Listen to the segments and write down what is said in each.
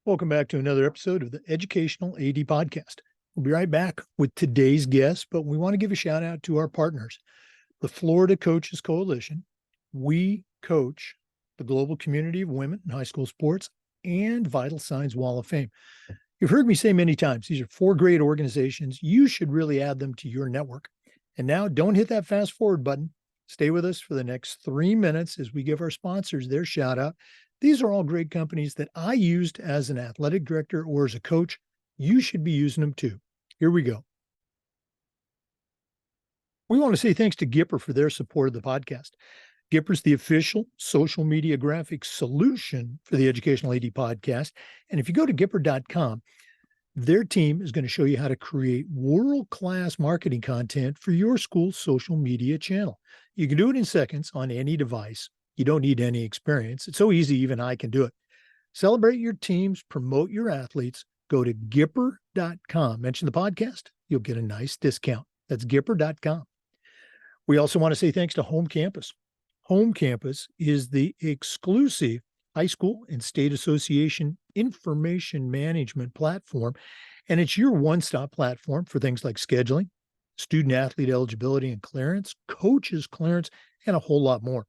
Welcome back to another episode of the Educational AD Podcast. We'll be right back with today's guest, but we want to give a shout out to our partners, the Florida Coaches Coalition, We Coach, the global community of women in high school sports, and Vital Signs Wall of Fame. You've heard me say many times, these are four great organizations. You should really add them to your network. And now don't hit that fast forward button. Stay with us for the next 3 minutes as we give our sponsors their shout out. These are all great companies that I used as an athletic director or as a coach. You should be using them too. Here we go. We want to say thanks to Gipper for their support of the podcast. Gipper's the official social media graphics solution for the Educational AD Podcast. And if you go to Gipper.com, their team is going to show you how to create world-class marketing content for your school's social media channel. You can do it in seconds on any device. You don't need any experience. It's so easy, even I can do it. Celebrate your teams, promote your athletes. Go to Gipper.com. Mention the podcast. You'll get a nice discount. That's Gipper.com. We also want to say thanks to Home Campus. Home Campus is the exclusive high school and state association information management platform, and it's your one-stop platform for things like scheduling, student-athlete eligibility and clearance, coaches clearance, and a whole lot more.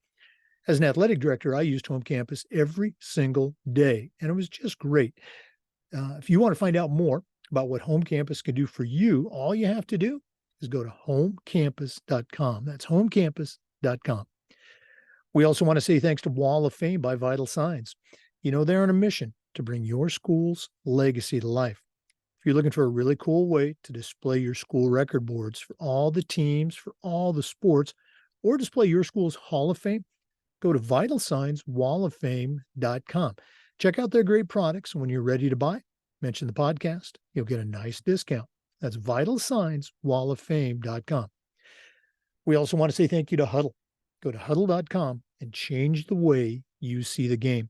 As an athletic director, I used Home Campus every single day, and it was just great. If you want to find out more about what Home Campus can do for you, all you have to do is go to homecampus.com. That's homecampus.com. We also want to say thanks to Wall of Fame by Vital Signs. You know, they're on a mission to bring your school's legacy to life. If you're looking for a really cool way to display your school record boards for all the teams, for all the sports, or display your school's Hall of Fame, go to vitalsignswalloffame.com. Check out their great products, and when you're ready to buy, mention the podcast. You'll get a nice discount. That's vitalsignswalloffame.com. We also want to say thank you to Huddle. Go to huddle.com and change the way you see the game.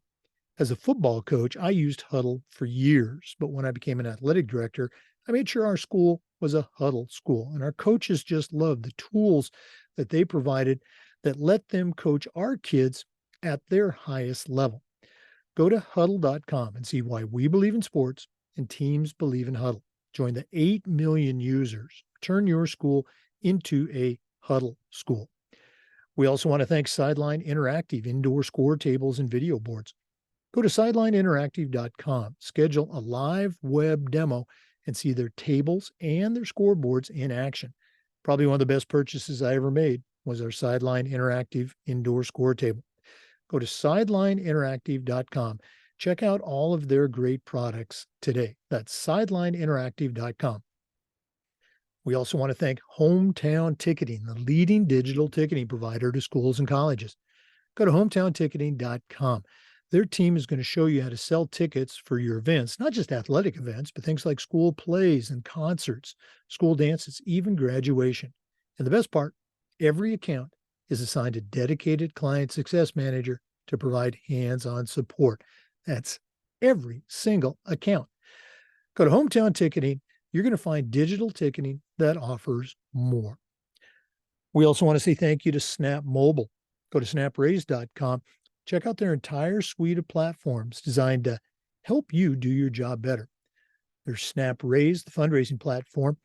As a football coach, I used Huddle for years, but when I became an athletic director, I made sure our school was a Huddle school, and our coaches just loved the tools that they provided that let them coach our kids at their highest level. Go to huddle.com and see why we believe in sports and teams believe in Huddle. Join the 8 million users. Turn your school into a Huddle school. We also want to thank Sideline Interactive indoor score tables and video boards. Go to sidelineinteractive.com, schedule a live web demo, and see their tables and their scoreboards in action. Probably one of the best purchases I ever made was our Sideline Interactive indoor score table. Go to sidelineinteractive.com. Check out all of their great products today. That's sidelineinteractive.com. We also want to thank Hometown Ticketing, the leading digital ticketing provider to schools and colleges. Go to hometownticketing.com. Their team is going to show you how to sell tickets for your events, not just athletic events, but things like school plays and concerts, school dances, even graduation. And the best part, every account is assigned a dedicated client success manager to provide hands-on support. That's every single account. Go to Hometown Ticketing. You're going to find digital ticketing that offers more. We also want to say thank you to Snap Mobile. Go to snapraise.com. Check out their entire suite of platforms designed to help you do your job better. There's Snap Raise, the fundraising platform.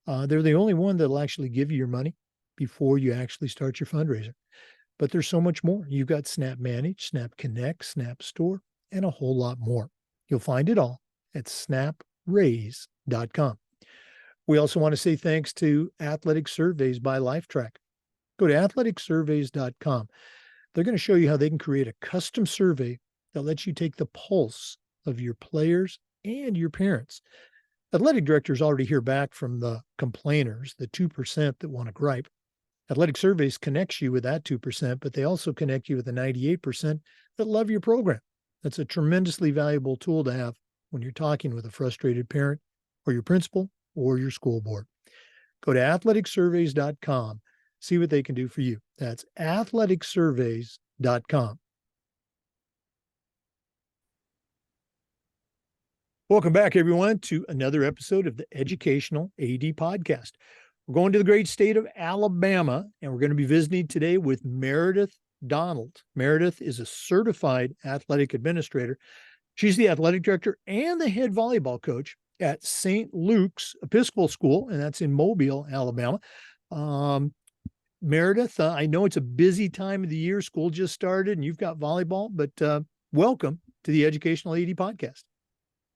They're the only one that'll actually give you your money before you actually start your fundraiser. But there's so much more. You've got Snap Manage, Snap Connect, Snap Store, and a whole lot more. You'll find it all at snapraise.com. We also want to say thanks to Athletic Surveys by LifeTrack. Go to athleticsurveys.com. They're going to show you how they can create a custom survey that lets you take the pulse of your players and your parents. Athletic directors already hear back from the complainers, the 2% that want to gripe. Athletic Surveys connects you with that 2%, but they also connect you with the 98% that love your program. That's a tremendously valuable tool to have when you're talking with a frustrated parent or your principal or your school board. Go to athleticsurveys.com. See what they can do for you. That's athleticsurveys.com. Welcome back, everyone, to another episode of the Educational AD Podcast. We're going to the great state of Alabama, and we're going to be visiting today with Meredith Donald. Meredith is a certified athletic administrator. She's the athletic director and the head volleyball coach at St. Luke's Episcopal School, and that's in Mobile, Alabama. Meredith, I know it's a busy time of the year. School just started and you've got volleyball, but welcome to the Educational AD Podcast.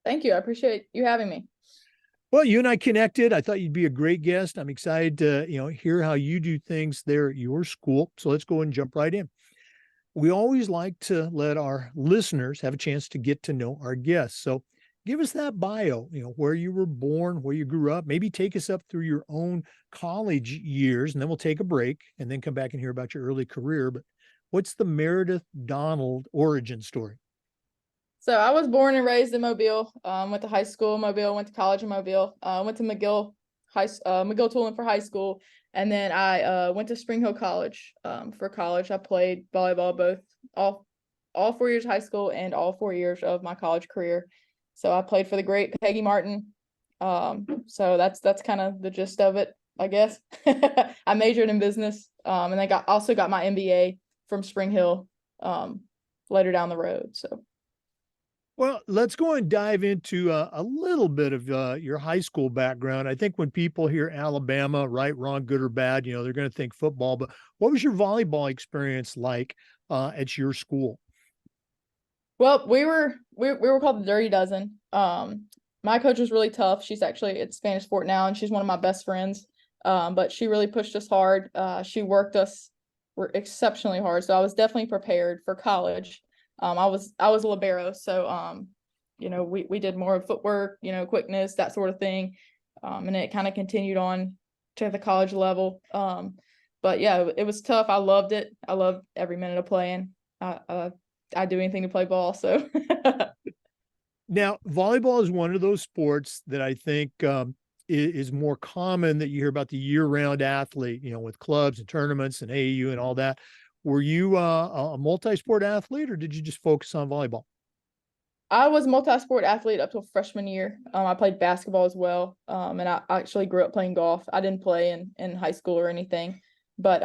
Thank you. I appreciate you having me. Well, you and I connected. I thought you'd be a great guest. I'm excited to, hear how you do things there at your school. So let's go and jump right in. We always like to let our listeners have a chance to get to know our guests. So give us that bio, where you were born, where you grew up, maybe take us up through your own college years, and then we'll take a break and then come back and hear about your early career. But what's the Meredith Donald origin story? So I was born and raised in Mobile, went to high school in Mobile, went to college in Mobile, went to McGill Tulane for high school. And then I went to Spring Hill College for college. I played volleyball all 4 years of high school and all 4 years of my college career. So I played for the great Peggy Martin. So that's kind of the gist of it, I guess. I majored in business, and I also got my MBA from Spring Hill later down the road. So. Well, let's go and dive into a little bit of your high school background. I think when people hear Alabama, right, wrong, good or bad, they're going to think football. But what was your volleyball experience like at your school? Well, we were called the Dirty Dozen. My coach was really tough. She's actually at Spanish Fort now, and she's one of my best friends. But she really pushed us hard. She worked us exceptionally hard. So I was definitely prepared for college. I was a libero, so we did more footwork, quickness, that sort of thing, and it kind of continued on to the college level. But yeah, it was tough. I loved it. I loved every minute of playing. I'd do anything to play ball. So now, volleyball is one of those sports that I think is more common that you hear about the year-round athlete, with clubs and tournaments and AAU and all that. Were you a multi-sport athlete, or did you just focus on volleyball? I was a multi-sport athlete up till freshman year. I played basketball as well, and I actually grew up playing golf. I didn't play in high school or anything, but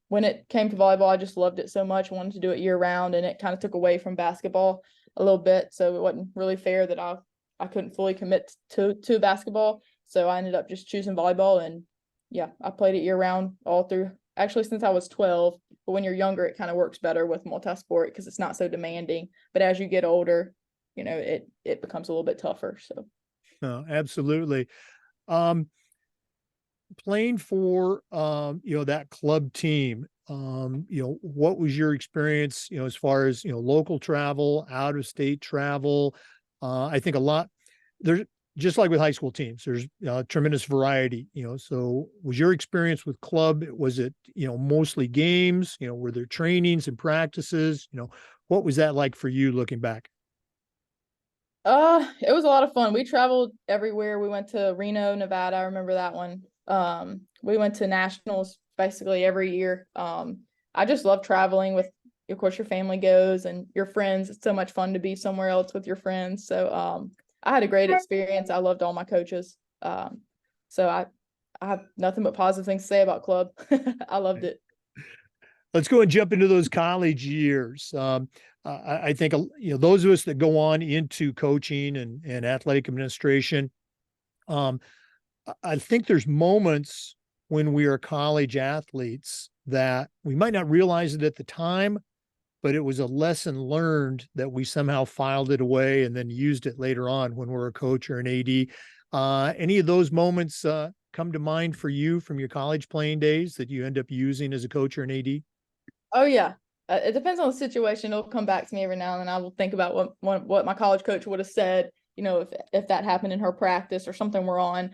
when it came to volleyball, I just loved it so much. I wanted to do it year-round, and it kind of took away from basketball a little bit, so it wasn't really fair that I couldn't fully commit to basketball. So I ended up just choosing volleyball, and yeah, I played it year-round all through. Actually, since I was 12, but when you're younger, it kind of works better with multi-sport because it's not so demanding. But as you get older, it becomes a little bit tougher. So, no, absolutely. Playing for that club team, what was your experience, as far as local travel, out of state travel? I think there's, just like with high school teams, there's tremendous variety, so was your experience with club, was it, mostly games, were there trainings and practices, what was that like for you looking back? It was a lot of fun. We traveled everywhere. We went to Reno, Nevada. I remember that one. We went to nationals basically every year. I just love traveling with, of course, your family goes and your friends. It's so much fun to be somewhere else with your friends. So, I had a great experience. I loved all my coaches. So I have nothing but positive things to say about club. I loved it. Let's go and jump into those college years. I think, those of us that go on into coaching and athletic administration, I think there's moments when we are college athletes that we might not realize it at the time, but it was a lesson learned that we somehow filed it away and then used it later on when we're a coach or an AD. Any of those moments come to mind for you from your college playing days that you end up using as a coach or an AD? Oh yeah. It depends on the situation. It'll come back to me every now and then. I will think about what my college coach would have said, if that happened in her practice or something we're on.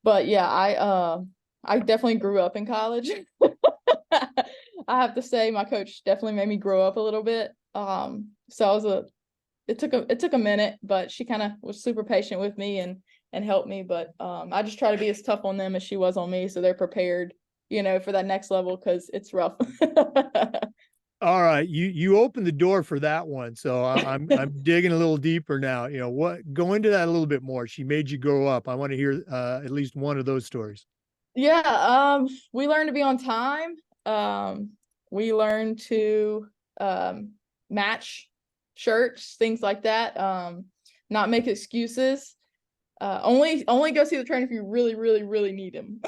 But yeah, I definitely grew up in college. I have to say my coach definitely made me grow up a little bit. So it took a minute, but she kind of was super patient with me and helped me. But I just try to be as tough on them as she was on me, so they're prepared, for that next level, because it's rough. All right, you opened the door for that one, so I'm digging a little deeper now. Go into that a little bit more. She made you grow up. I want to hear at least one of those stories. Yeah, we learned to be on time. We learned to match shirts, things like that. Not make excuses. Only go see the trainer if you really, really, really need him.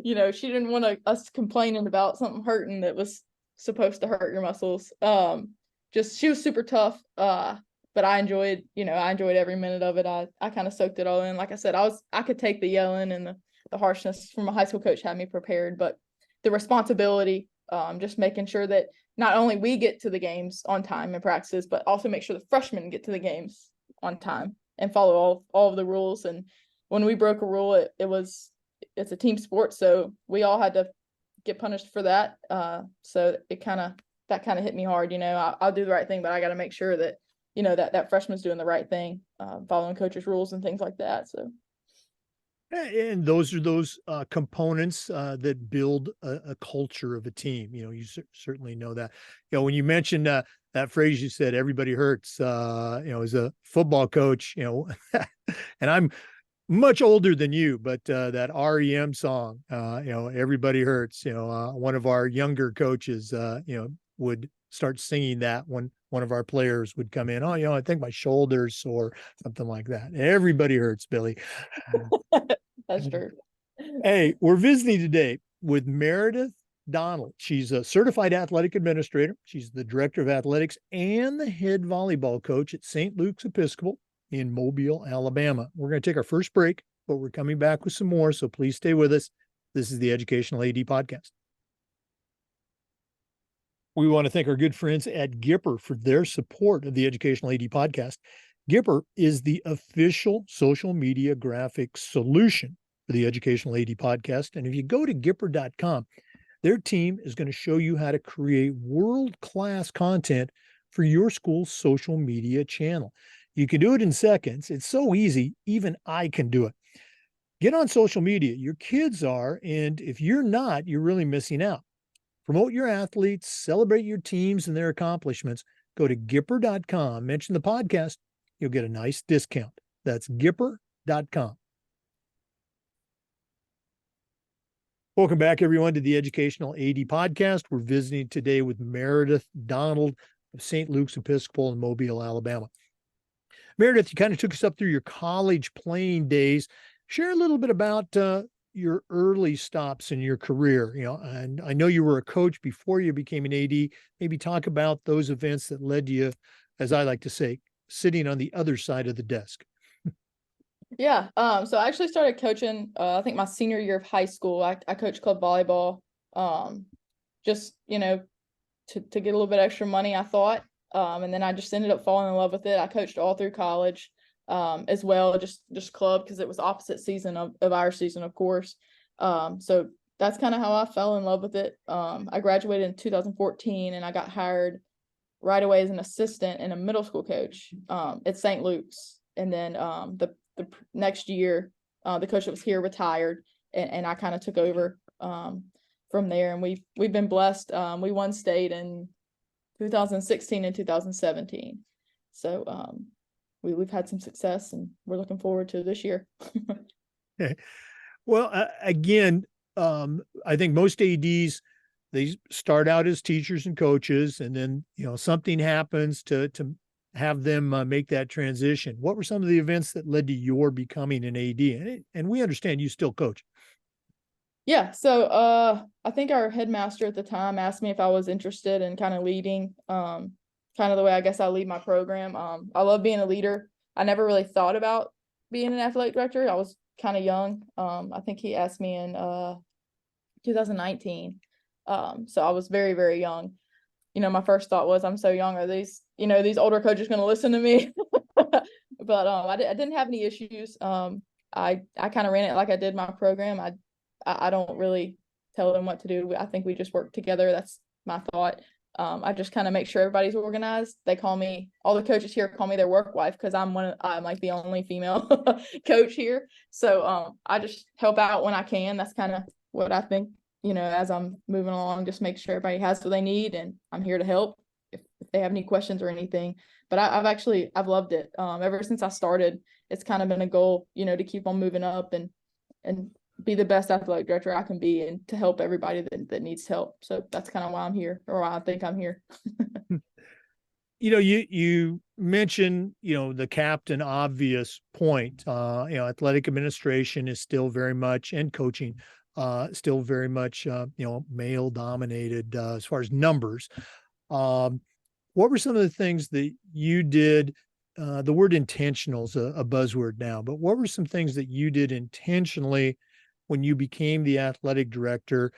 She didn't want us complaining about something hurting that was supposed to hurt your muscles. She was super tough. But I enjoyed every minute of it. I kind of soaked it all in. Like I said, I could take the yelling and the harshness from a high school coach, had me prepared, but the responsibility, just making sure that not only we get to the games on time in practices, but also make sure the freshmen get to the games on time and follow all of the rules. And when we broke a rule, it's a team sport, so we all had to get punished for that. So that kind of hit me hard. I'll do the right thing, but I got to make sure that that freshman's doing the right thing, following coach's rules and things like that. So. And those are those components that build a culture of a team. You certainly know that. When you mentioned that phrase, you said everybody hurts. As a football coach, and I'm much older than you, but that REM song, everybody hurts. One of our younger coaches, would start singing that when one of our players would come in. Oh, I think my shoulders or something like that. Everybody hurts, Billy. That's true. Hey, we're visiting today with Meredith Donald. She's a certified athletic administrator. She's the director of athletics and the head volleyball coach at St. Luke's Episcopal in Mobile, Alabama. We're going to take our first break, but we're coming back with some more, so please stay with us. This is the Educational AD Podcast. We want to thank our good friends at Gipper for their support of the Educational AD Podcast. Gipper is the official social media graphics solution for the Educational AD Podcast. And if you go to Gipper.com, their team is going to show you how to create world-class content for your school's social media channel. You can do it in seconds. It's so easy, even I can do it. Get on social media. Your kids are, and if you're not, you're really missing out. Promote your athletes, celebrate your teams and their accomplishments. Go to Gipper.com, mention the podcast, you'll get a nice discount. That's Gipper.com. Welcome back, everyone, to the Educational AD Podcast. We're visiting today with Meredith Donald of St. Luke's Episcopal in Mobile, Alabama. Meredith, you kind of took us up through your college playing days. Share a little bit about your early stops in your career, and I know you were a coach before you became an AD. Maybe talk about those events that led to you, as I like to say, sitting on the other side of the desk. Yeah. So I actually started coaching, I think my senior year of high school. I coached club volleyball, just, to get a little bit extra money, I thought. And then I just ended up falling in love with it. I coached all through college, as well, just club, because it was opposite season of our season, of course. So that's kind of how I fell in love with it. I graduated in 2014 and I got hired right away as an assistant and a middle school coach at St. Luke's. And then the next year, the coach that was here retired, and I kind of took over from there. And we've been blessed. We won state in 2016 and 2017. So we've had some success, and we're looking forward to this year. Okay. Well, again, I think most ADs, they start out as teachers and coaches, and then something happens to have them make that transition. What were some of the events that led to your becoming an AD? And we understand you still coach. Yeah. So I think our headmaster at the time asked me if I was interested in kind of leading, kind of the way I guess I lead my program. I love being a leader. I never really thought about being an athletic director. I was kind of young. I think he asked me in 2019. So I was very, very young. My first thought was, I'm so young. Are these older coaches going to listen to me? But I didn't have any issues. I kind of ran it like I did my program. I don't really tell them what to do. I think we just work together. That's my thought. I just kind of make sure everybody's organized. They call me, all the coaches here call me their work wife, because I'm like the only female coach here. So I just help out when I can. That's kind of what I think, as I'm moving along, just make sure everybody has what they need, and I'm here to help if they have any questions or anything. But I've loved it. Ever since I started, it's kind of been a goal, to keep on moving up and be the best athletic director I can be, and to help everybody that needs help. So that's kind of why I'm here, or why I think I'm here. You mentioned, the captain obvious point. Athletic administration is still very much, and coaching, still very much, male dominated as far as numbers. Um, what were some of the things that you did? The word intentional is a buzzword now, but what were some things that you did intentionally when you became the athletic director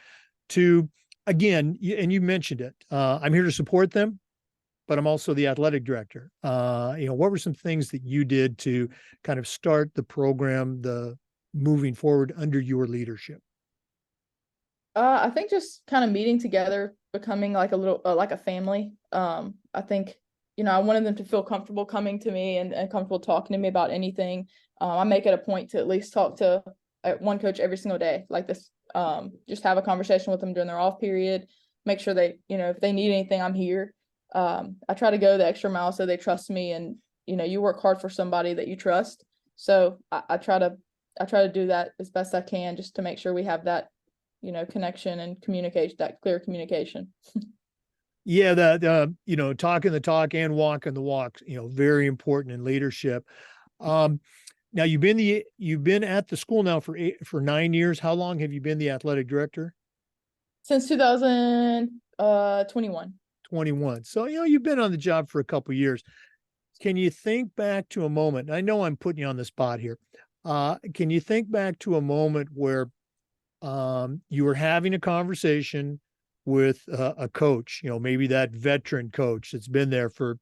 to, again, and you mentioned it, I'm here to support them, but I'm also the athletic director. What were some things that you did to kind of start the program, the moving forward under your leadership? I think just kind of meeting together, becoming like a little like a family. I think, I wanted them to feel comfortable coming to me and comfortable talking to me about anything. I make it a point to at least talk to one coach every single day, like this. Just have a conversation with them during their off period. Make sure they, if they need anything, I'm here. I try to go the extra mile so they trust me, and you work hard for somebody that you trust. So I try to do that as best I can, just to make sure we have that connection and communication, that clear communication. Yeah, that talking the talk and walking the walk, very important in leadership. Now you've been at the school now for 9 years. How long have you been the athletic director? Since 2021. 21. So, you've been on the job for a couple of years. Can you think back to a moment? I know I'm putting you on the spot here. Can you think back to a moment where you were having a conversation with a coach, maybe that veteran coach that's been there for,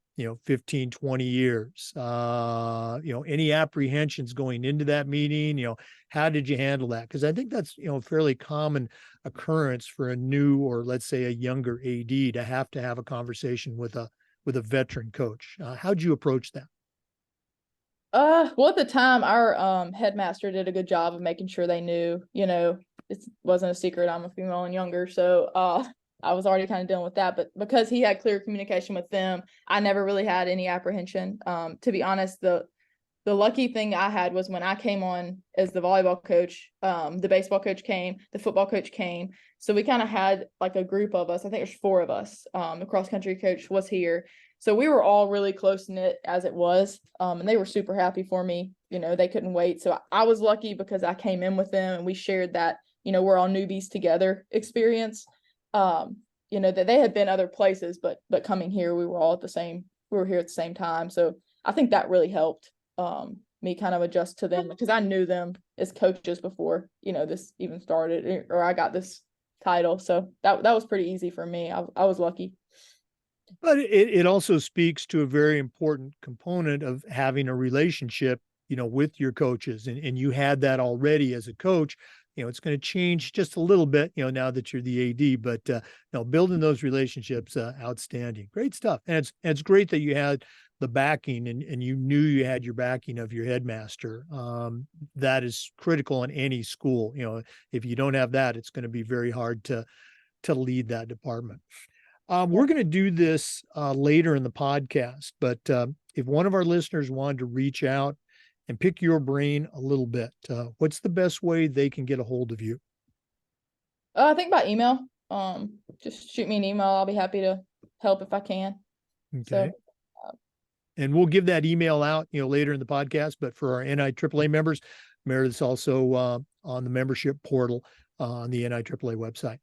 15, 20 years, any apprehensions going into that meeting, how did you handle that? Because I think that's, a fairly common occurrence for a new, or let's say a younger AD, to have a conversation with a veteran coach. How'd you approach that? Well, at the time, our headmaster did a good job of making sure they knew, it wasn't a secret I'm a female and younger. So I was already kind of dealing with that. But because he had clear communication with them, I never really had any apprehension. To be honest, the lucky thing I had was when I came on as the volleyball coach, the baseball coach came, the football coach came. So we kind of had like a group of us. I think there's 4 of us. The cross country coach was here. So we were all really close knit as it was. And they were super happy for me. They couldn't wait. So I was lucky because I came in with them and we shared that, we're all newbies together experience. That they had been other places, but coming here, we were here at the same time. So I think that really helped me kind of adjust to them, because I knew them as coaches before, this even started, or I got this title. So that was pretty easy for me. I was lucky. But it also speaks to a very important component of having a relationship, with your coaches. And you had that already as a coach. It's going to change just a little bit, now that you're the AD, but building those relationships, outstanding. Great stuff. And it's great that you had the backing, and you knew you had your backing of your headmaster. That is critical in any school. If you don't have that, it's going to be very hard to lead that department. We're going to do this later in the podcast, but if one of our listeners wanted to reach out and pick your brain a little bit, what's the best way they can get a hold of you? I think by email. Just shoot me an email. I'll be happy to help if I can. Okay. So, and we'll give that email out, later in the podcast. But for our NIAAA members, Meredith's also on the membership portal on the NIAAA website.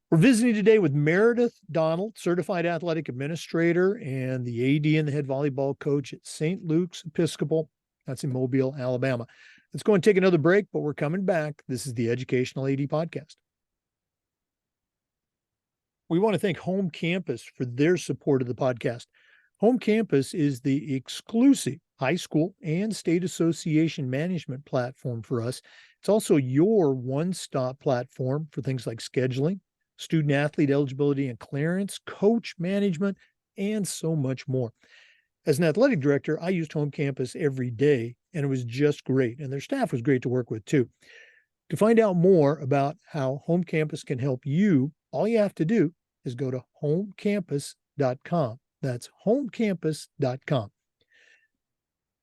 We're visiting today with Meredith Donald, certified athletic administrator and the AD and the head volleyball coach at St. Luke's Episcopal. That's in Mobile, Alabama. Let's go and take another break, but we're coming back. This is the Educational AD Podcast. We want to thank Home Campus for their support of the podcast. Home Campus is the exclusive high school and state association management platform for us. It's also your one-stop platform for things like scheduling, student athlete eligibility and clearance, coach management, and so much more. As an athletic director, I used Home Campus every day, and it was just great. And their staff was great to work with too. To find out more about how Home Campus can help you, all you have to do is go to homecampus.com. That's homecampus.com.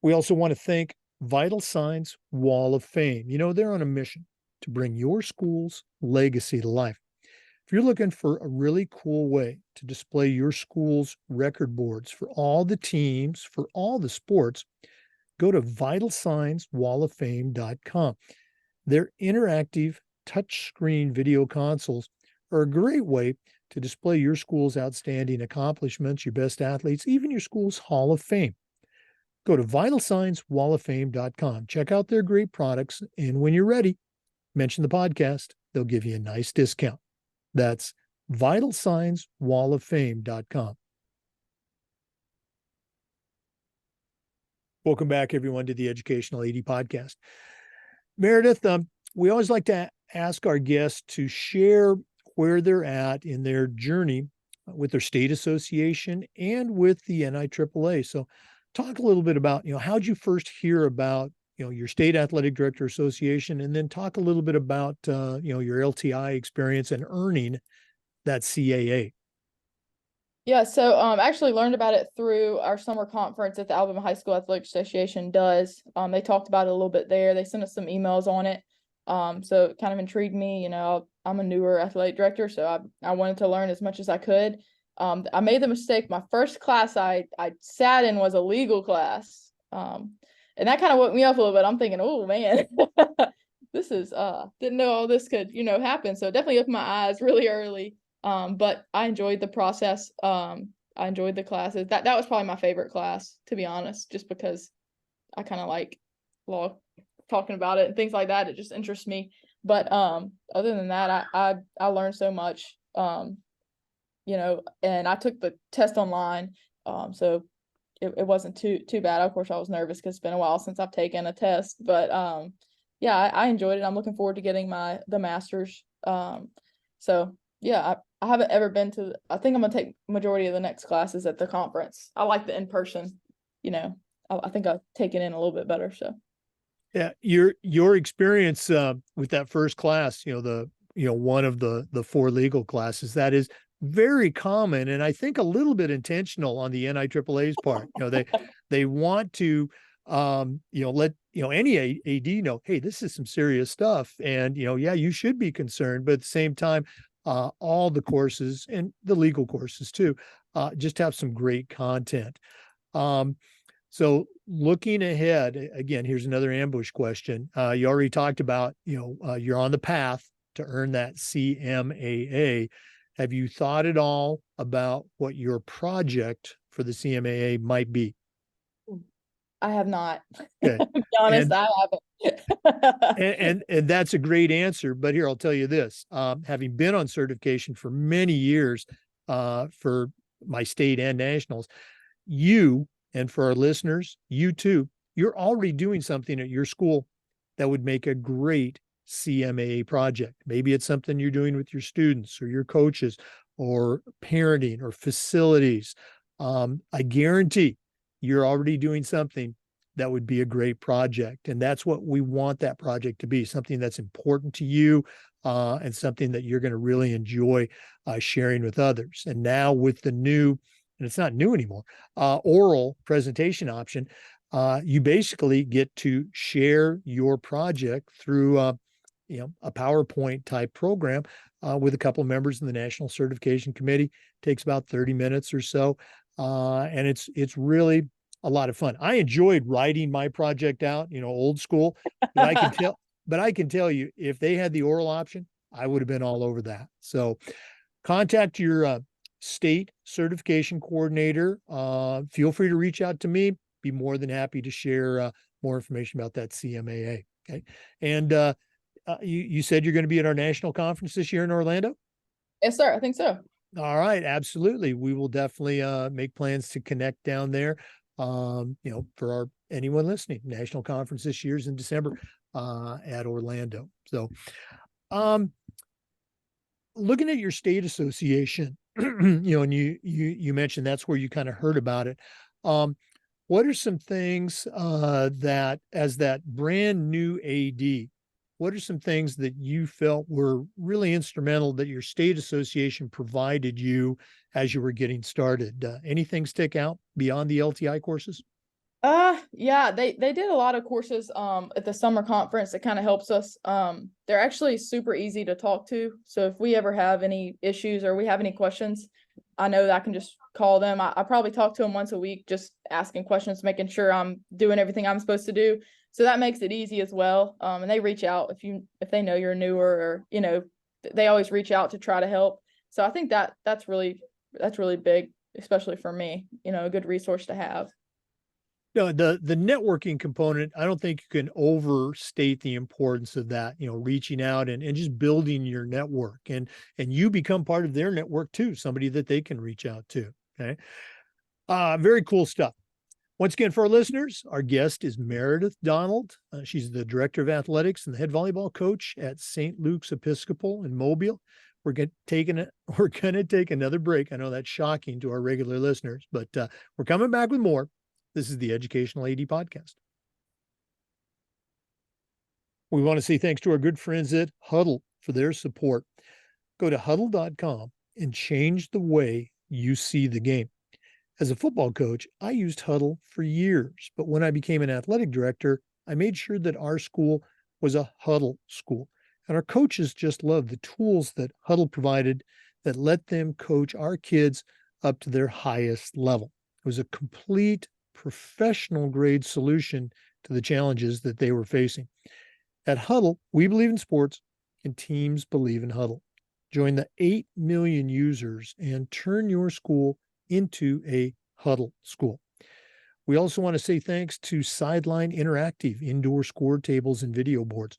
We also want to thank Vital Signs Wall of Fame. They're on a mission to bring your school's legacy to life. If you're looking for a really cool way to display your school's record boards for all the teams, for all the sports, go to vitalsignswalloffame.com. Their interactive touchscreen video consoles are a great way to display your school's outstanding accomplishments, your best athletes, even your school's Hall of Fame. Go to vitalsignswalloffame.com. Check out their great products, and when you're ready, mention the podcast. They'll give you a nice discount. That's vitalsignswalloffame.com. Welcome back, everyone, to the Educational AD Podcast. Meredith, we always like to ask our guests to share where they're at in their journey with their state association and with the NIAAA. So talk a little bit about, how'd you first hear about, your state athletic director association, and then talk a little bit about, your LTI experience and earning that CAA. Yeah, so I actually learned about it through our summer conference that the Alabama High School Athletic Association does. They talked about it a little bit there. They sent us some emails on it. So it kind of intrigued me. I'm a newer athletic director, so I wanted to learn as much as I could. I made the mistake. My first class I sat in was a legal class. And that kind of woke me up a little bit. I'm thinking, oh man, this is didn't know all this could, happen. So it definitely opened my eyes really early. But I enjoyed the process. I enjoyed the classes. That was probably my favorite class, to be honest, just because I kind of like law, talking about it and things like that. It just interests me. But other than that, I learned so much. And I took the test online. So it wasn't too bad. Of course, I was nervous because it's been a while since I've taken a test. But yeah, I enjoyed it. I'm looking forward to getting the master's. So yeah, I haven't ever been to. I think I'm gonna take majority of the next classes at the conference. I like the in person. I think I'll take it in a little bit better. So yeah, your experience with that first class, one of the four legal classes, that is very common, and I think a little bit intentional on the NIAAA's part. They want to let any AD know, hey, this is some serious stuff, and yeah, you should be concerned, but at the same time, all the courses and the legal courses too, just have some great content. So looking ahead, again, here's another ambush question. You already talked about, you're on the path to earn that CMAA. Have you thought at all about what your project for the CMAA might be? I have not. Okay. To be honest, I haven't. And that's a great answer. But here, I'll tell you this, having been on certification for many years for my state and nationals, and for our listeners, you too, you're already doing something at your school that would make a great CMAA project. Maybe it's something you're doing with your students or your coaches or parenting or facilities. I guarantee you're already doing something that would be a great project. And that's what we want that project to be, something that's important to you and something that you're going to really enjoy sharing with others. And now with the new, and it's not new anymore, oral presentation option, you basically get to share your project through a PowerPoint type program with a couple of members of the National Certification Committee. Takes about 30 minutes or so. And it's really a lot of fun. I enjoyed writing my project out, old school, but I can tell you, if they had the oral option, I would have been all over that. So contact your state certification coordinator. Feel free to reach out to me. Be more than happy to share more information about that CMAA. Okay. And you said you're going to be at our national conference this year in Orlando? Yes, sir. I think so. All right. Absolutely. We will definitely make plans to connect down there. For anyone listening, national conference this year is in December at Orlando. So looking at your state association, and you mentioned that's where you kind of heard about it. What are some things that, as that brand new AD, what are some things that you felt were really instrumental that your state association provided you as you were getting started? Anything stick out beyond the LTI courses? Yeah, they did a lot of courses at the summer conference that kind of helps us. They're actually super easy to talk to. So if we ever have any issues or we have any questions, I know that I can just call them. I probably talk to them once a week, just asking questions, making sure I'm doing everything I'm supposed to do. So that makes it easy as well. And they reach out if they know you're newer, or they always reach out to try to help. So I think that's really big, especially for me. A good resource to have. No, the networking component, I don't think you can overstate the importance of that, reaching out and just building your network, and you become part of their network too, somebody that they can reach out to. Okay. Very cool stuff. Once again, for our listeners, our guest is Meredith Donald. She's the director of athletics and the head volleyball coach at St. Luke's Episcopal in Mobile. We're going to take another break. I know that's shocking to our regular listeners, but we're coming back with more. This is the Educational AD Podcast. We want to say thanks to our good friends at Huddle for their support. Go to huddle.com and change the way you see the game. As a football coach, I used Huddle for years, but when I became an athletic director, I made sure that our school was a Huddle school. And our coaches just loved the tools that Huddle provided that let them coach our kids up to their highest level. It was a complete professional grade solution to the challenges that they were facing. At Huddle, we believe in sports and teams believe in Huddle. Join the 8 million users and turn your school into a Huddle school. We also want to say thanks to Sideline Interactive indoor score tables and video boards.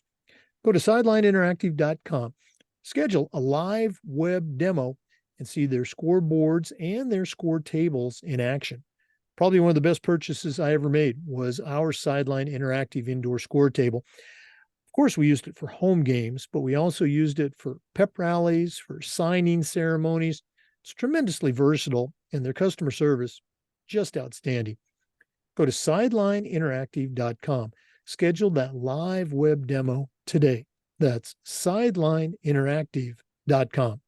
Go to sidelineinteractive.com, schedule a live web demo, and see their scoreboards and their score tables in action. Probably one of the best purchases I ever made was our Sideline Interactive indoor score table. Of course, we used it for home games, but we also used it for pep rallies, for signing ceremonies. It's tremendously versatile, and their customer service, just outstanding. Go to sidelineinteractive.com. Schedule that live web demo today. That's sidelineinteractive.com.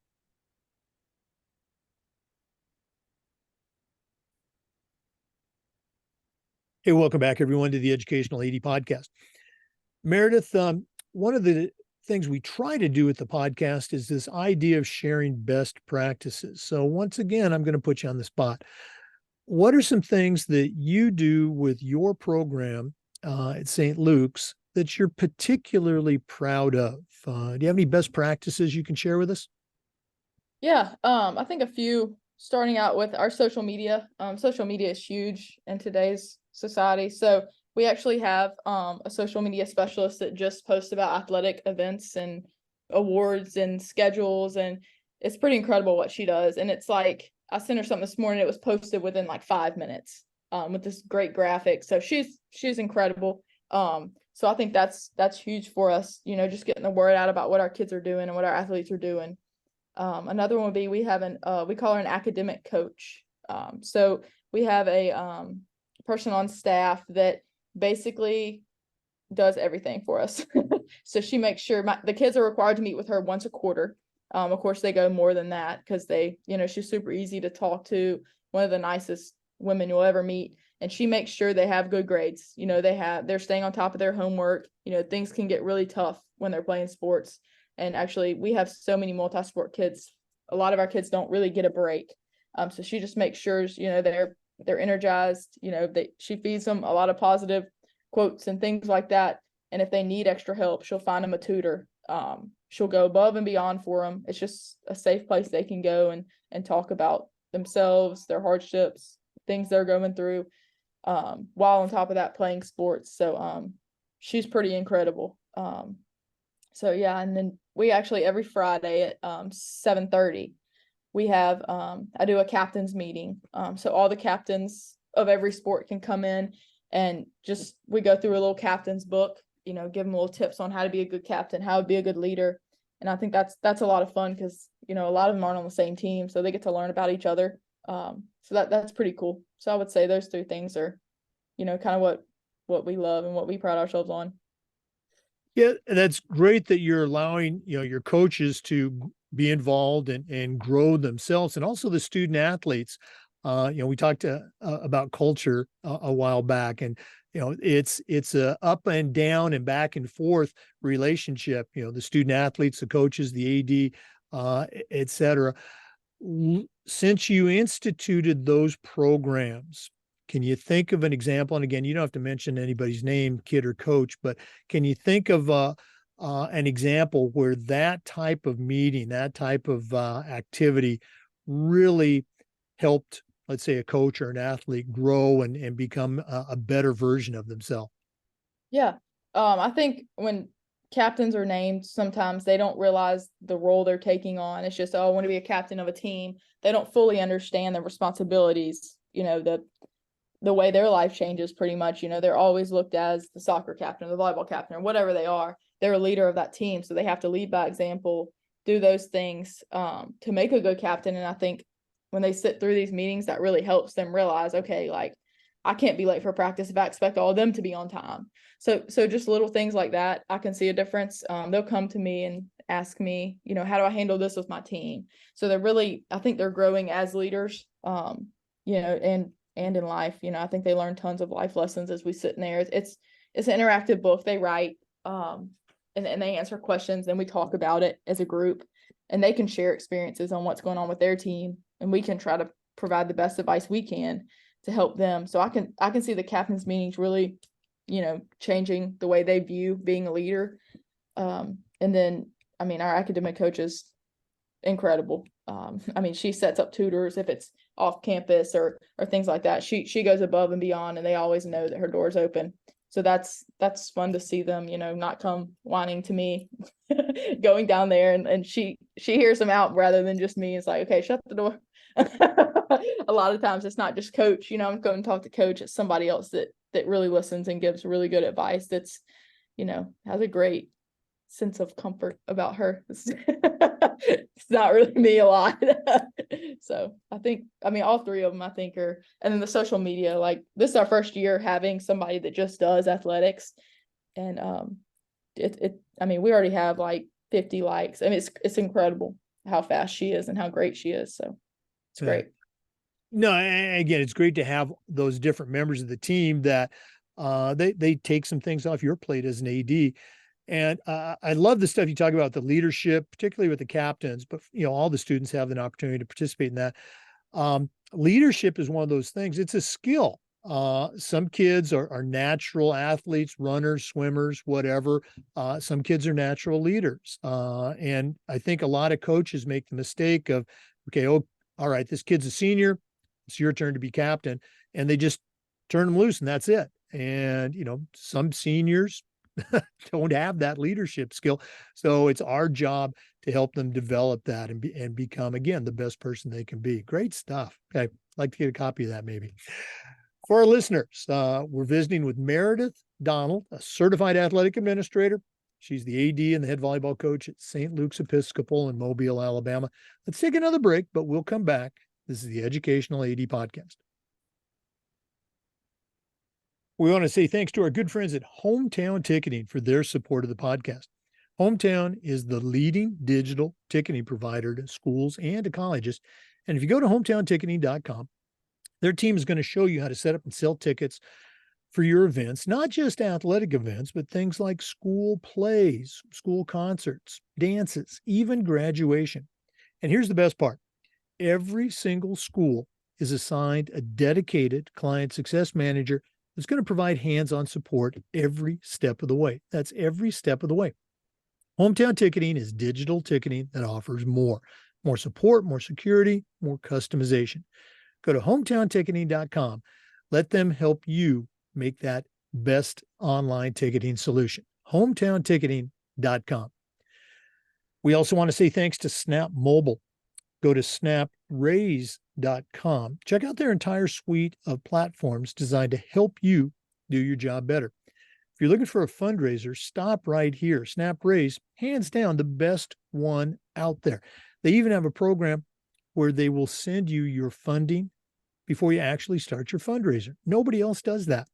Hey, welcome back, everyone, to the Educational AD Podcast. Meredith, one of the things we try to do with the podcast is this idea of sharing best practices. So once again, I'm going to put you on the spot. What are some things that you do with your program at St. Luke's that you're particularly proud of? Do you have any best practices you can share with us? Yeah, I think a few, starting out with our social media. Social media is huge in today's society. So we actually have a social media specialist that just posts about athletic events and awards and schedules, and it's pretty incredible what she does. And it's like, I sent her something this morning, it was posted within like 5 minutes with this great graphic. So she's incredible. So I think that's huge for us, just getting the word out about what our kids are doing and what our athletes are doing. Another one would be, we call her an academic coach. So we have a person on staff that basically does everything for us. So she makes sure the kids are required to meet with her once a quarter. Of course, they go more than that because she's super easy to talk to, one of the nicest women you'll ever meet. And she makes sure they have good grades. They're staying on top of their homework. Things can get really tough when they're playing sports. And actually, we have so many multi-sport kids. A lot of our kids don't really get a break. So she just makes sure, they're energized. She feeds them a lot of positive quotes and things like that. And if they need extra help, she'll find them a tutor. She'll go above and beyond for them. It's just a safe place they can go and talk about themselves, their hardships, things they're going through, while on top of that playing sports. So she's pretty incredible. So yeah, and then we actually every Friday at 7:30 we have I do a captain's meeting. So all the captains of every sport can come in, and just we go through a little captain's book, give them little tips on how to be a good captain, how to be a good leader. And I think that's a lot of fun because a lot of them aren't on the same team, so they get to learn about each other. So that's pretty cool. So I would say those three things are, kind of what we love and what we pride ourselves on. Yeah, that's great that you're allowing, your coaches to be involved and grow themselves, and also the student athletes. We talked about culture a while back, and it's a up and down and back and forth relationship. The student athletes, the coaches, the AD, et cetera. Since you instituted those programs, can you think of an example? And again, you don't have to mention anybody's name, kid or coach, but can you think of an example where that type of meeting, that type of activity really helped, let's say, a coach or an athlete grow and become a better version of themselves? Yeah. I think when captains are named, sometimes they don't realize the role they're taking on. It's just, oh, I want to be a captain of a team. They don't fully understand the responsibilities, the way their life changes pretty much. They're always looked as the soccer captain, or the volleyball captain, or whatever they are. They're a leader of that team. So they have to lead by example, do those things to make a good captain. And I think when they sit through these meetings, that really helps them realize, okay, like, I can't be late for practice if I expect all of them to be on time. So just little things like that, I can see a difference. They'll come to me and ask me, how do I handle this with my team? So I think they're growing as leaders, and in life. I think they learn tons of life lessons as we sit in there. It's an interactive book they write, and they answer questions, and we talk about it as a group, and they can share experiences on what's going on with their team, and we can try to provide the best advice we can to help them. So I can see the captain's meetings really, changing the way they view being a leader. And then, our academic coach is incredible. She sets up tutors if it's off campus or things like that. She goes above and beyond, and they always know that her door's open. So that's fun to see them, not come whining to me going down there, and she hears them out rather than just me. It's like, okay, shut the door. A lot of times it's not just coach, I'm going to talk to coach. It's somebody else that really listens and gives really good advice. That's, has a great sense of comfort about her. It's not really me a lot. So I think, all three of them, I think and then the social media, like, this is our first year having somebody that just does athletics. And we already have like 50 likes. It's incredible how fast she is and how great she is. So it's great. No, again, it's great to have those different members of the team that they take some things off your plate as an AD. And I love the stuff you talk about, the leadership, particularly with the captains, but all the students have an opportunity to participate in that. Leadership is one of those things. It's a skill. Some kids are natural athletes, runners, swimmers, whatever. Some kids are natural leaders. And I think a lot of coaches make the mistake of, okay, oh, all right, this kid's a senior. It's your turn to be captain. And they just turn them loose and that's it. And, some seniors don't have that leadership skill. So it's our job to help them develop that and become, again, the best person they can be. Great stuff. Okay. I'd like to get a copy of that maybe. For our listeners, we're visiting with Meredith Donald, a certified athletic administrator. She's the AD and the head volleyball coach at St. Luke's Episcopal in Mobile, Alabama. Let's take another break, but we'll come back. This is the Educational AD Podcast. We want to say thanks to our good friends at Hometown Ticketing for their support of the podcast. Hometown is the leading digital ticketing provider to schools and to colleges. And if you go to hometownticketing.com, their team is going to show you how to set up and sell tickets for your events, not just athletic events, but things like school plays, school concerts, dances, even graduation. And here's the best part. Every single school is assigned a dedicated client success manager that's going to provide hands-on support every step of the way. That's every step of the way. Hometown Ticketing is digital ticketing that offers more support, more security, more customization. Go to hometownticketing.com. Let them help you make that best online ticketing solution. hometownticketing.com. We also want to say thanks to Snap Mobile. Go to snapraise.com. Check out their entire suite of platforms designed to help you do your job better. If you're looking for a fundraiser, stop right here. Snap Raise, hands down, the best one out there. They even have a program where they will send you your funding before you actually start your fundraiser. Nobody else does that.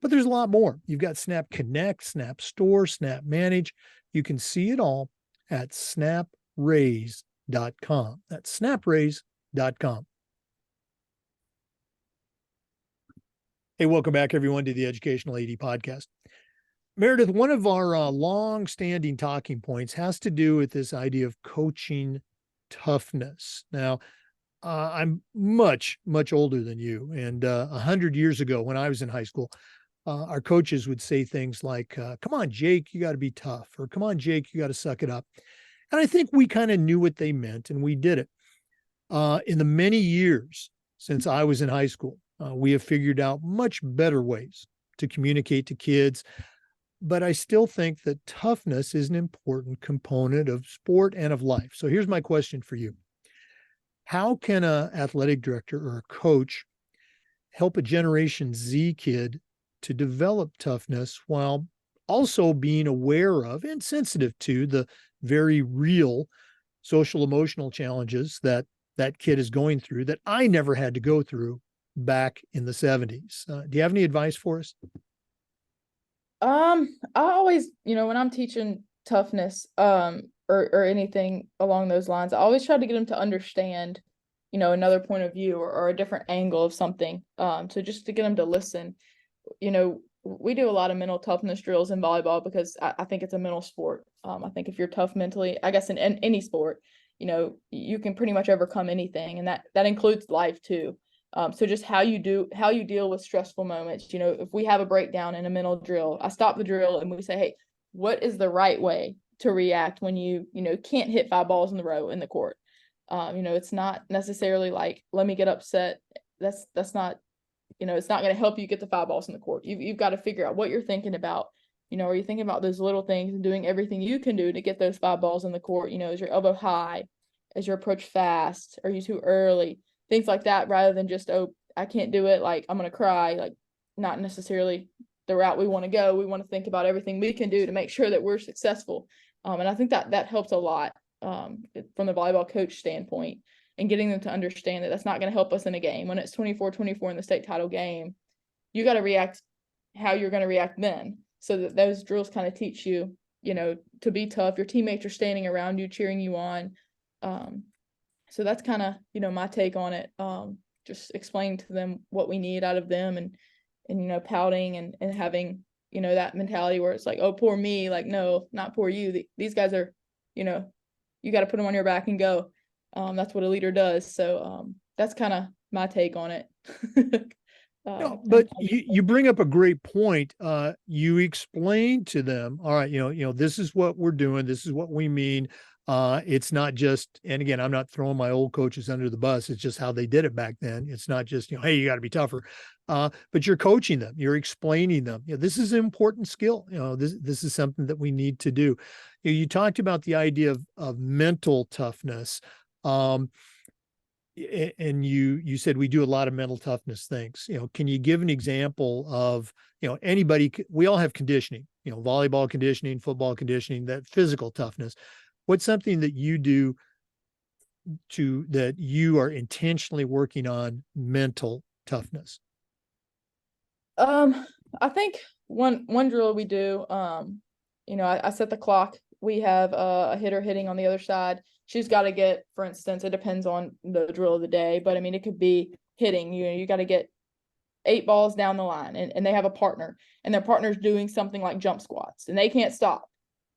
But there's a lot more. You've got Snap Connect, Snap Store, Snap Manage. You can see it all at snapraise.com. That's snapraise.com. Hey, welcome back, everyone, to the Educational AD podcast. Meredith, one of our long-standing talking points has to do with this idea of coaching toughness. Now, I'm much, much older than you, and 100 years ago, when I was in high school, our coaches would say things like, "Come on, Jake, you got to be tough," or "Come on, Jake, you got to suck it up." And I think we kind of knew what they meant, and we did it. In the many years since I was in high school, we have figured out much better ways to communicate to kids. But I still think that toughness is an important component of sport and of life. So here's my question for you. How can an athletic director or a coach help a Generation Z kid to develop toughness while also being aware of and sensitive to the very real social emotional challenges that that kid is going through that I never had to go through back in the 70s? Do you have any advice for us? I always, when I'm teaching toughness, or anything along those lines, I always try to get them to understand, another point of view or a different angle of something. So just to get them to listen. We do a lot of mental toughness drills in volleyball because I think it's a mental sport. I think if you're tough mentally, I guess in any sport, you can pretty much overcome anything, and that includes life too. So just how you deal with stressful moments. If we have a breakdown in a mental drill, I stop the drill and we say, hey, what is the right way to react when you can't hit 5 balls in the row in the court? It's not necessarily like, let me get upset. That's not, it's not going to help you get the 5 balls in the court. You've got to figure out what you're thinking about. Are you thinking about those little things and doing everything you can do to get those 5 balls in the court? Is your elbow high? Is your approach fast? Are you too early? Things like that, rather than just, oh, I can't do it, like I'm gonna cry. Like, not necessarily the route we want to go. We want to think about everything we can do to make sure that we're successful. And I think that helps a lot, from the volleyball coach standpoint, and getting them to understand that that's not going to help us in a game. When it's 24-24 in the state title game, you got to react how you're going to react then. So that those drills kind of teach you, to be tough. Your teammates are standing around you, cheering you on. So that's kind of, my take on it. Just explaining to them what we need out of them, and pouting and having, that mentality where it's like, oh, poor me. Like, no, not poor you. These guys are, you got to put them on your back and go. That's what a leader does. So that's kind of my take on it. No, but you bring up a great point. You explain to them, all right, this is what we're doing. This is what we mean. It's not just, and again, I'm not throwing my old coaches under the bus. It's just how they did it back then. It's not just, hey, you got to be tougher. But you're coaching them, you're explaining them. This is an important skill. This is something that we need to do. You talked about the idea of mental toughness. And you said we do a lot of mental toughness things. Can you give an example of, anybody? We all have conditioning, volleyball conditioning, football conditioning, that physical toughness. What's something that you do that you are intentionally working on mental toughness? I think one drill we do, I set the clock. We have a hitter hitting on the other side. She's got to get, for instance, it depends on the drill of the day, but I mean, it could be hitting. You got to get 8 balls down the line, and they have a partner, and their partner's doing something like jump squats, and they can't stop.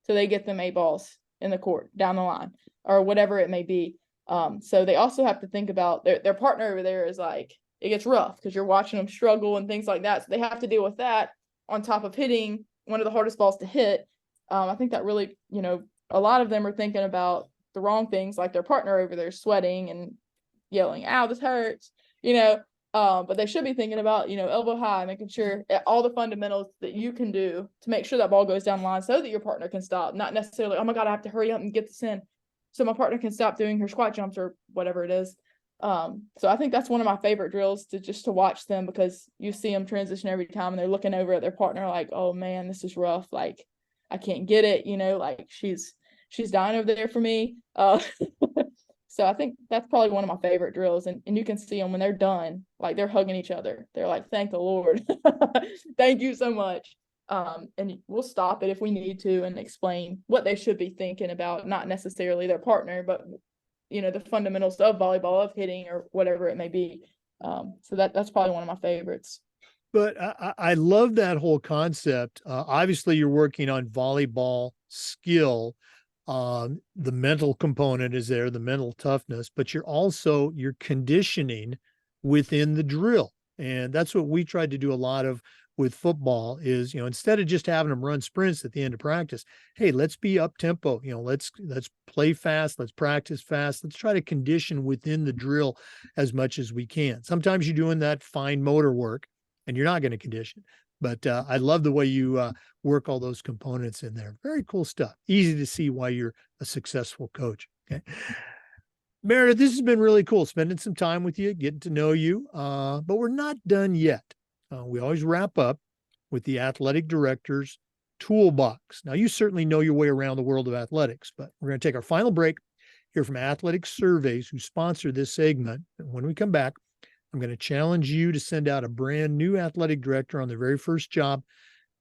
So they get them 8 balls in the court down the line, or whatever it may be. So they also have to think about their partner over there is like, it gets rough because you're watching them struggle and things like that. So they have to deal with that on top of hitting one of the hardest balls to hit. I think that really, a lot of them are thinking about the wrong things, like their partner over there sweating and yelling, ow, this hurts, but they should be thinking about, elbow high, making sure all the fundamentals that you can do to make sure that ball goes down the line so that your partner can stop, not necessarily, oh my God, I have to hurry up and get this in so my partner can stop doing her squat jumps or whatever it is. So I think that's one of my favorite drills, to watch them, because you see them transition every time and they're looking over at their partner like, oh man, this is rough. Like, I can't get it, like she's dying over there for me. So I think that's probably one of my favorite drills. And you can see them when they're done, like they're hugging each other. They're like, thank the Lord. Thank you so much. And we'll stop it if we need to and explain what they should be thinking about, not necessarily their partner, but the fundamentals of volleyball, of hitting, or whatever it may be. So that's probably one of my favorites. But I love that whole concept. Obviously, you're working on volleyball skill. The mental component is there, the mental toughness, but you're conditioning within the drill. And that's what we tried to do a lot of with football is, instead of just having them run sprints at the end of practice, hey, let's be up tempo, let's play fast, let's practice fast, let's try to condition within the drill as much as we can. Sometimes you're doing that fine motor work and you're not going to condition. But I love the way you work all those components in there. Very cool stuff. Easy to see why you're a successful coach. Okay. Meredith, this has been really cool spending some time with you, getting to know you. But we're not done yet. We always wrap up with the athletic director's toolbox. Now, you certainly know your way around the world of athletics, but we're going to take our final break, hear from Athletic Surveys, who sponsor this segment. And when we come back, I'm going to challenge you to send out a brand new athletic director on their very first job,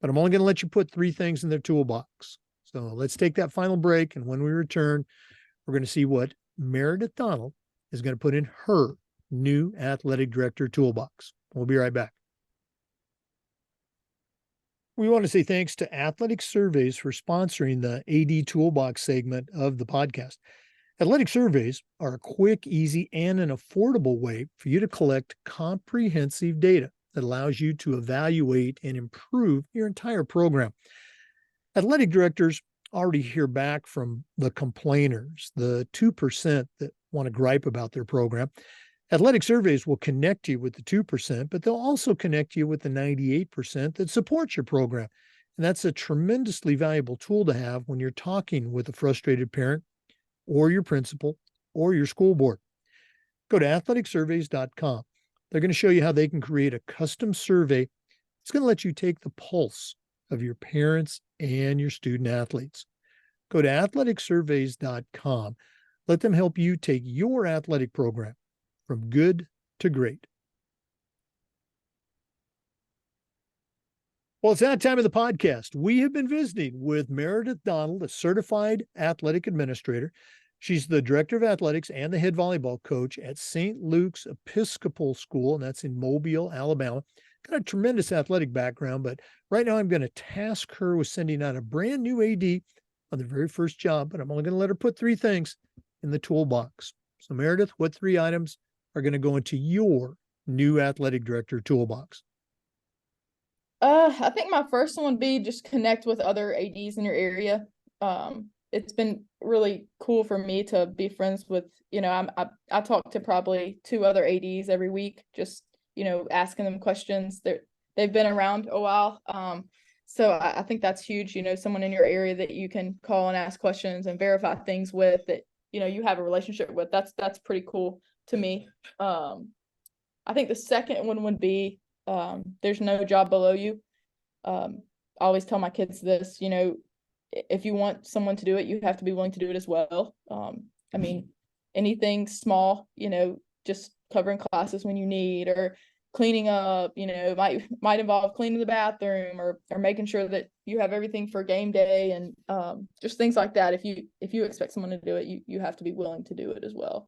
but I'm only going to let you put 3 things in their toolbox. So let's take that final break. And when we return, we're going to see what Meredith Donald is going to put in her new athletic director toolbox. We'll be right back. We want to say thanks to Athletic Surveys for sponsoring the AD Toolbox segment of the podcast. Athletic surveys are a quick, easy, and an affordable way for you to collect comprehensive data that allows you to evaluate and improve your entire program. Athletic directors already hear back from the complainers, the 2% that want to gripe about their program. Athletic surveys will connect you with the 2%, but they'll also connect you with the 98% that support your program. And that's a tremendously valuable tool to have when you're talking with a frustrated parent or your principal or your school board. Go to athleticsurveys.com. They're going to show you how they can create a custom survey. It's going to let you take the pulse of your parents and your student athletes. Go to athleticsurveys.com. Let them help you take your athletic program from good to great. Well, it's that time of the podcast. We have been visiting with Meredith Donald, a certified athletic administrator. She's the director of athletics and the head volleyball coach at St. Luke's Episcopal School, and that's in Mobile, Alabama. Got a tremendous athletic background, but right now I'm going to task her with sending out a brand new AD on the very first job, but I'm only going to let her put 3 things in the toolbox. So Meredith, what 3 items are going to go into your new athletic director toolbox? I think my first one would be just connect with other ADs in your area. It's been really cool for me to be friends with, I talk to probably 2 other ADs every week, just, asking them questions. They've been around a while. So I think that's huge, someone in your area that you can call and ask questions and verify things with that, you have a relationship with. That's pretty cool to me. I think the second one would be, there's no job below you. I always tell my kids this, if you want someone to do it, you have to be willing to do it as well. I mean, anything small, just covering classes when you need, or cleaning up, might involve cleaning the bathroom or making sure that you have everything for game day, and just things like that. If you expect someone to do it, you have to be willing to do it as well.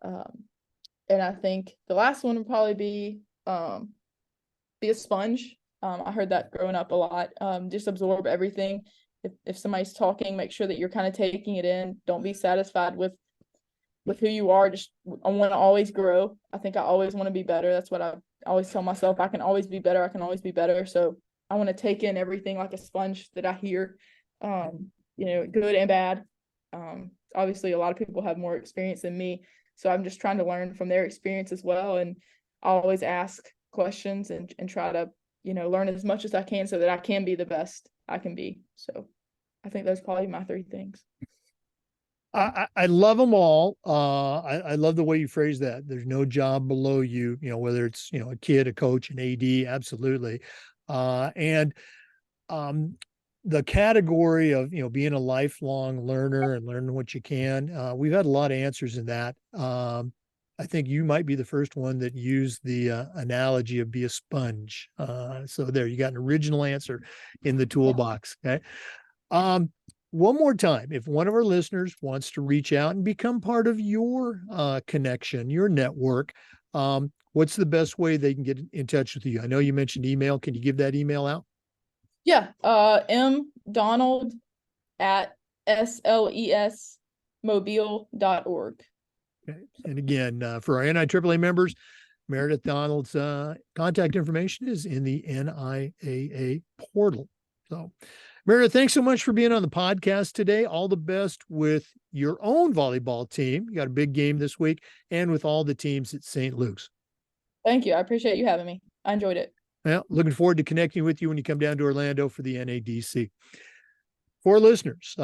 And I think the last one would probably be a sponge. I heard that growing up a lot. Just absorb everything. If somebody's talking, make sure that you're kind of taking it in. Don't be satisfied with who you are. I want to always grow. I think I always want to be better. That's what I always tell myself. I can always be better. I can always be better. So I want to take in everything like a sponge that I hear, good and bad. Obviously a lot of people have more experience than me, so I'm just trying to learn from their experience as well. And I always ask questions and try to, learn as much as I can so that I can be the best I can be. So I think those are probably my 3 things. I love them all. I love the way you phrase that. There's no job below you, whether it's, a kid, a coach, an AD, absolutely. And the category of, being a lifelong learner and learning what you can, we've had a lot of answers in that. I think you might be the first one that used the analogy of be a sponge. So there, you got an original answer in the toolbox. Okay. One more time, if one of our listeners wants to reach out and become part of your connection, your network, What's the best way they can get in touch with you? I know you mentioned email. Can you give that email out? Yeah. mdonald at slesmobile.org. Okay. And again, for our NIAAA members, Meredith Donald's contact information is in the NIAA portal. So, Meredith, thanks so much for being on the podcast today. All the best with your own volleyball team. You got a big game this week, and with all the teams at St. Luke's. Thank you. I appreciate you having me. I enjoyed it. Well, looking forward to connecting with you when you come down to Orlando for the NADC. For listeners,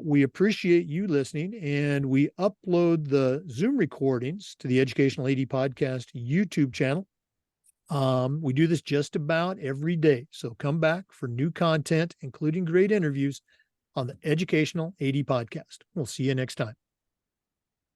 we appreciate you listening, and we upload the Zoom recordings to the Educational AD Podcast YouTube channel. We do this just about every day, so come back for new content, including great interviews on the Educational AD Podcast. We'll see you next time.